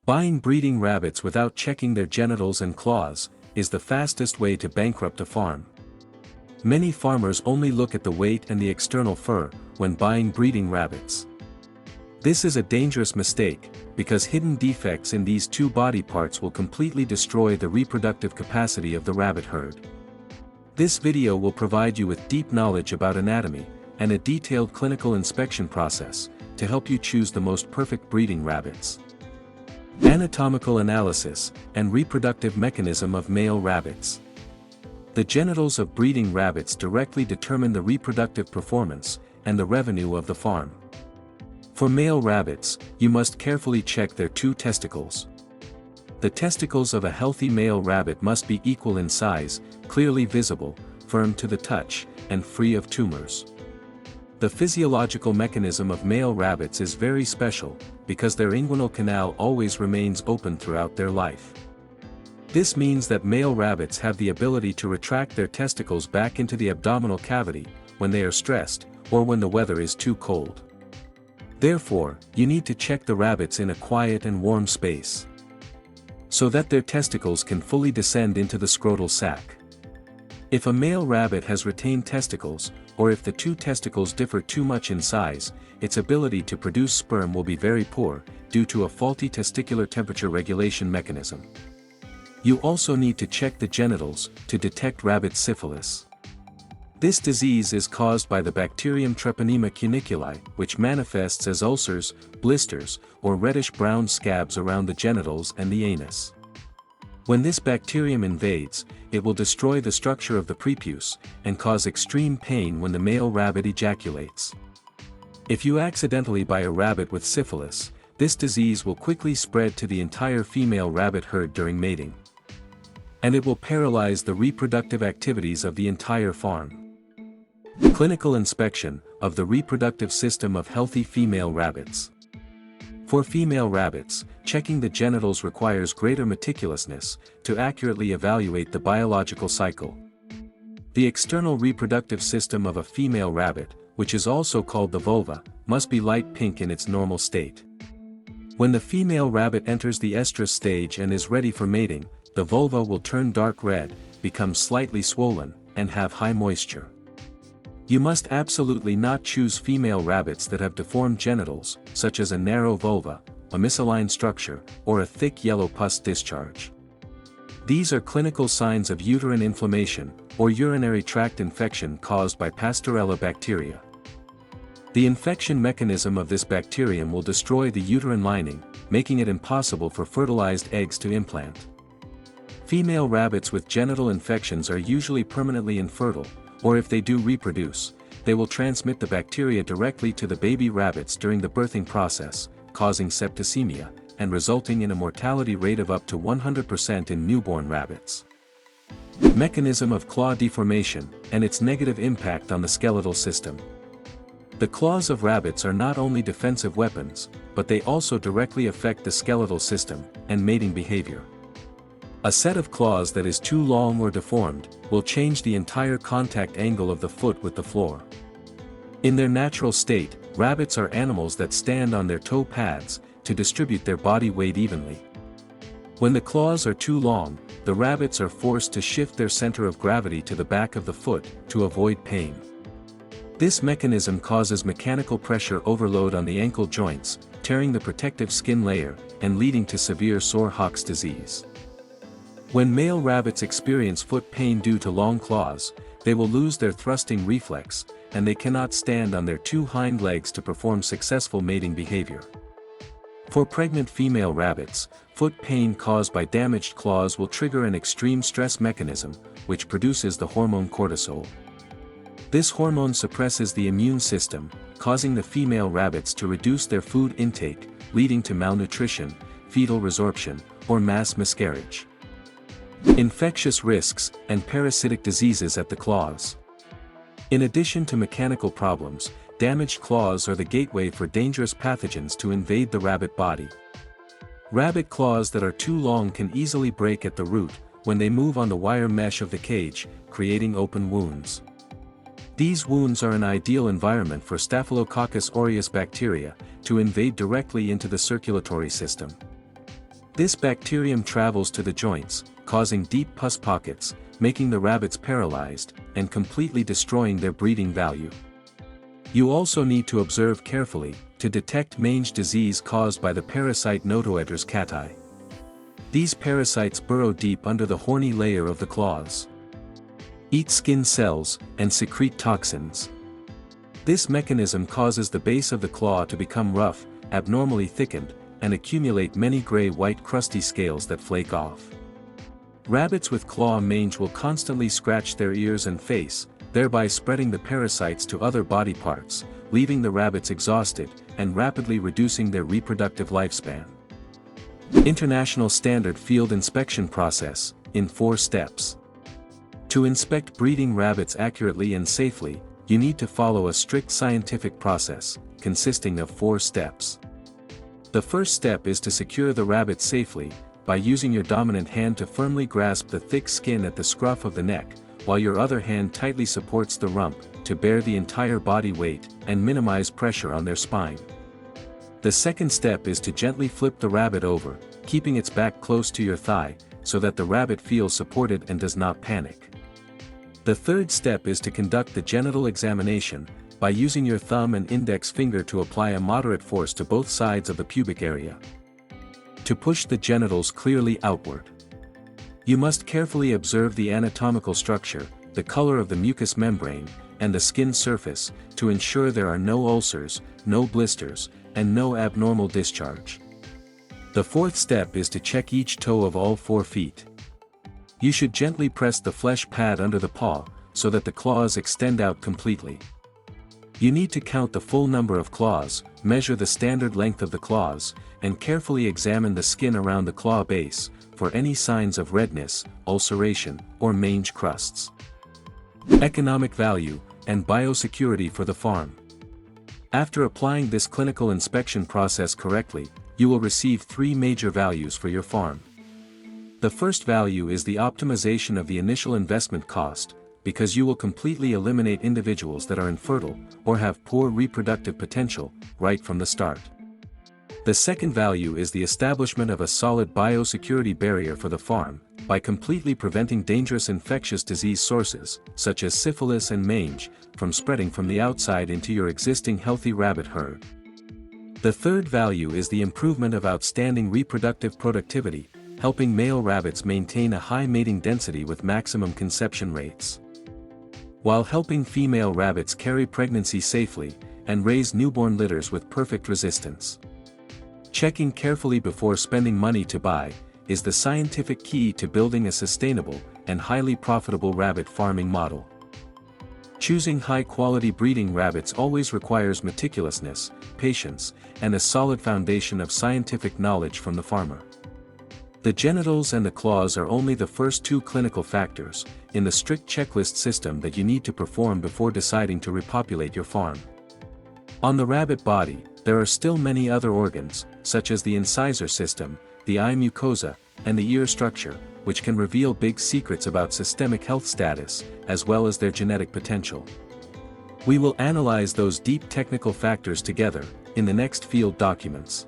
Buying breeding rabbits without checking their genitals and claws is the fastest way to bankrupt a farm. Many farmers only look at the weight and the external fur when buying breeding rabbits. This is a dangerous mistake, because hidden defects in these two body parts will completely destroy the reproductive capacity of the rabbit herd. This video will provide you with deep knowledge about anatomy, and a detailed clinical inspection process, to help you choose the most perfect breeding rabbits. Anatomical analysis and reproductive mechanism of male rabbits. The genitals of breeding rabbits directly determine the reproductive performance and the revenue of the farm. For male rabbits, you must carefully check their two testicles. The testicles of a healthy male rabbit must be equal in size, clearly visible, firm to the touch, and free of tumors. The physiological mechanism of male rabbits is very special, because their inguinal canal always remains open throughout their life. This means that male rabbits have the ability to retract their testicles back into the abdominal cavity, when they are stressed, or when the weather is too cold. Therefore, you need to check the rabbits in a quiet and warm space, so that their testicles can fully descend into the scrotal sac. If a male rabbit has retained testicles, or if the two testicles differ too much in size, its ability to produce sperm will be very poor, due to a faulty testicular temperature regulation mechanism. You also need to check the genitals, to detect rabbit syphilis. This disease is caused by the bacterium Treponema cuniculi, which manifests as ulcers, blisters, or reddish-brown scabs around the genitals and the anus. When this bacterium invades, it will destroy the structure of the prepuce, and cause extreme pain when the male rabbit ejaculates. If you accidentally buy a rabbit with syphilis, this disease will quickly spread to the entire female rabbit herd during mating, and it will paralyze the reproductive activities of the entire farm. Clinical inspection of the reproductive system of healthy female rabbits. For female rabbits, checking the genitals requires greater meticulousness to accurately evaluate the biological cycle. The external reproductive system of a female rabbit, which is also called the vulva, must be light pink in its normal state. When the female rabbit enters the estrus stage and is ready for mating, the vulva will turn dark red, become slightly swollen, and have high moisture. You must absolutely not choose female rabbits that have deformed genitals, such as a narrow vulva, a misaligned structure, or a thick yellow pus discharge. These are clinical signs of uterine inflammation, or urinary tract infection caused by Pastorella bacteria. The infection mechanism of this bacterium will destroy the uterine lining, making it impossible for fertilized eggs to implant. Female rabbits with genital infections are usually permanently infertile, or if they do reproduce, they will transmit the bacteria directly to the baby rabbits during the birthing process, causing septicemia, and resulting in a mortality rate of up to 100% in newborn rabbits. Mechanism of claw deformation, and its negative impact on the skeletal system. The claws of rabbits are not only defensive weapons, but they also directly affect the skeletal system, and mating behavior. A set of claws that is too long or deformed, will change the entire contact angle of the foot with the floor. In their natural state, rabbits are animals that stand on their toe pads, to distribute their body weight evenly. When the claws are too long, the rabbits are forced to shift their center of gravity to the back of the foot, to avoid pain. This mechanism causes mechanical pressure overload on the ankle joints, tearing the protective skin layer, and leading to severe sore Hawk's disease. When male rabbits experience foot pain due to long claws, they will lose their thrusting reflex, and they cannot stand on their two hind legs to perform successful mating behavior. For pregnant female rabbits, foot pain caused by damaged claws will trigger an extreme stress mechanism, which produces the hormone cortisol. This hormone suppresses the immune system, causing the female rabbits to reduce their food intake, leading to malnutrition, fetal resorption, or mass miscarriage. Infectious risks and parasitic diseases at the claws. In addition to mechanical problems, damaged claws are the gateway for dangerous pathogens to invade the rabbit body. Rabbit claws that are too long can easily break at the root, when they move on the wire mesh of the cage, creating open wounds. These wounds are an ideal environment for Staphylococcus aureus bacteria, to invade directly into the circulatory system. This bacterium travels to the joints, causing deep pus pockets, making the rabbits paralyzed, and completely destroying their breeding value. You also need to observe carefully, to detect mange disease caused by the parasite Notoedrus cati. These parasites burrow deep under the horny layer of the claws, eat skin cells, and secrete toxins. This mechanism causes the base of the claw to become rough, abnormally thickened, and accumulate many gray-white crusty scales that flake off. Rabbits with claw mange will constantly scratch their ears and face, thereby spreading the parasites to other body parts, leaving the rabbits exhausted, and rapidly reducing their reproductive lifespan. International Standard Field Inspection Process, in 4 steps. To inspect breeding rabbits accurately and safely, you need to follow a strict scientific process, consisting of 4 steps. The first step is to secure the rabbit safely, by using your dominant hand to firmly grasp the thick skin at the scruff of the neck, while your other hand tightly supports the rump, to bear the entire body weight, and minimize pressure on their spine. The second step is to gently flip the rabbit over, keeping its back close to your thigh, so that the rabbit feels supported and does not panic. The third step is to conduct the genital examination, by using your thumb and index finger to apply a moderate force to both sides of the pubic area, to push the genitals clearly outward. You must carefully observe the anatomical structure, the color of the mucous membrane, and the skin surface, to ensure there are no ulcers, no blisters, and no abnormal discharge. The fourth step is to check each toe of all 4 feet. You should gently press the flesh pad under the paw, so that the claws extend out completely. You need to count the full number of claws, measure the standard length of the claws, and carefully examine the skin around the claw base, for any signs of redness, ulceration, or mange crusts. Economic value, and biosecurity for the farm. After applying this clinical inspection process correctly, you will receive 3 major values for your farm. The first value is the optimization of the initial investment cost, because you will completely eliminate individuals that are infertile, or have poor reproductive potential, right from the start. The second value is the establishment of a solid biosecurity barrier for the farm, by completely preventing dangerous infectious disease sources, such as syphilis and mange, from spreading from the outside into your existing healthy rabbit herd. The third value is the improvement of outstanding reproductive productivity, helping male rabbits maintain a high mating density with maximum conception rates, while helping female rabbits carry pregnancy safely, and raise newborn litters with perfect resistance. Checking carefully before spending money to buy, is the scientific key to building a sustainable, and highly profitable rabbit farming model. Choosing high-quality breeding rabbits always requires meticulousness, patience, and a solid foundation of scientific knowledge from the farmer. The genitals and the claws are only the first 2 clinical factors, in the strict checklist system that you need to perform before deciding to repopulate your farm. On the rabbit body, there are still many other organs, such as the incisor system, the eye mucosa, and the ear structure, which can reveal big secrets about systemic health status, as well as their genetic potential. We will analyze those deep technical factors together, in the next field documents.